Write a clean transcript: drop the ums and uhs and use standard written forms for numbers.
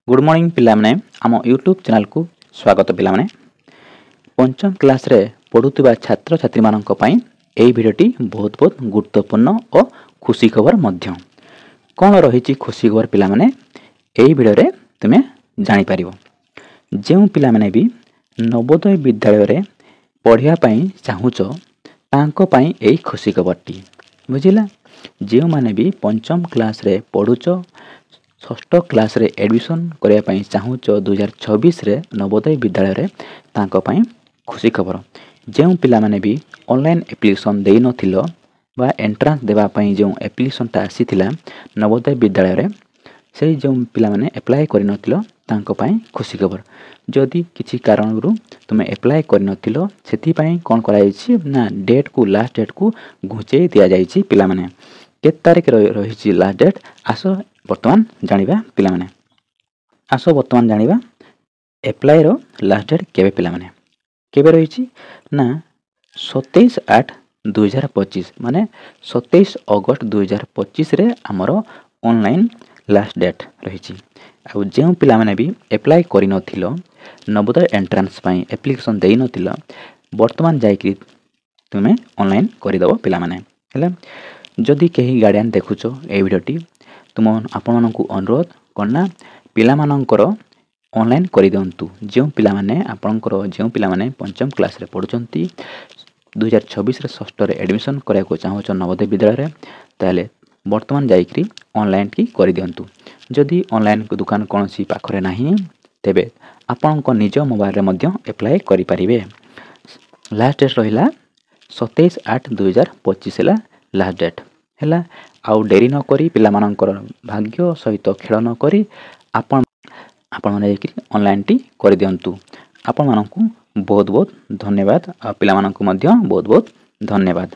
Good morning पिलामने आम YouTube channel को स्वागत पिलामने पंचम क्लास रे पढ़ुवा छात्र छात्री मानक पई एई भिडियोटी बहुत बहुत गुरुत्वपूर्ण और खुशी खबर मध्य कौन रही खुशी खबर पिलामने एई भिडियो रे तुमे जानि परिबो। जेउ पिलामने भी नवोदय विद्यालय रे पढ़िया पई चाहुचो तांको पई एई खुशी खबरटी बुझिला। जेउ माने भी पंचम क्लास रे पढ़ुचो षष्ठ क्लास रे एडमिशन करिया पई चाहुचो 2026 रे नवोदय विद्यालय रे तांको पई खुशी खबर। जेउ पिला माने भी ऑनलाइन एप्लीकेशन देई नथिलो बा एंट्रेंस देबा पई जो एप्लीकेशन ता आसीथिला नवोदय विद्यालय रे सेई जो पिला माने अप्लाई करि नथिलो तांको पई खुशी खबर। जदि किछि कारण रु तुमे अप्लाई करि नथिलो सेति पई कोन कराई छि ना डेट को लास्ट डेट को घुचेई दिया जाई छि पिला माने के तारिख रही छि लास्ट डेट आसो वर्तमान जानिबा पिला माने। आसो वर्तमान जानिबा अप्लाई रो लास्ट डेट केबे पिला माने केबे रही छि ना 27/8/2025 माने 27 अगस्त 2025 रे हमरो ऑनलाइन लास्ट डेट रही छि। आ जेउ पिला माने भी अप्लाई करि नथिलो नवोदय एंट्रेंस पई एप्लीकेशन देई नथिलो वर्तमान जाई कि तुमे ऑनलाइन करि दबो पिला माने हैला। जदि केही गार्डियन देखुचो ए वीडियोटी तुम आपण मानकु अनुरोध करना पिला मानकर ऑनलाइन करि दियंतु। जेउ पिला माने आपनकर जेउ पिला माने पंचम क्लास रे पढुचंती 2026 रे षष्ठ रे एडमिशन करया को चाहो छ नवोदय विद्यालय रे ताले वर्तमान जाई कि ऑनलाइन की करि दियंतु। जदि ऑनलाइन को दुकान कोनसी पाखरे नाही तेबे आपनक निज मोबाइल रे मध्य अप्लाई करि परिबे। लास्ट डेट रहिला 27/8/2025 हैला लास्ट डेट हैला। आउ डेरी न करी पिला मानकर भाग्य सहित खेल न करी आपण माने कि ऑनलाइन टी करि दियंतु। आपण मानकु बहुत बहुत धन्यवाद आ पिला मानकु मध्य बहुत बहुत धन्यवाद।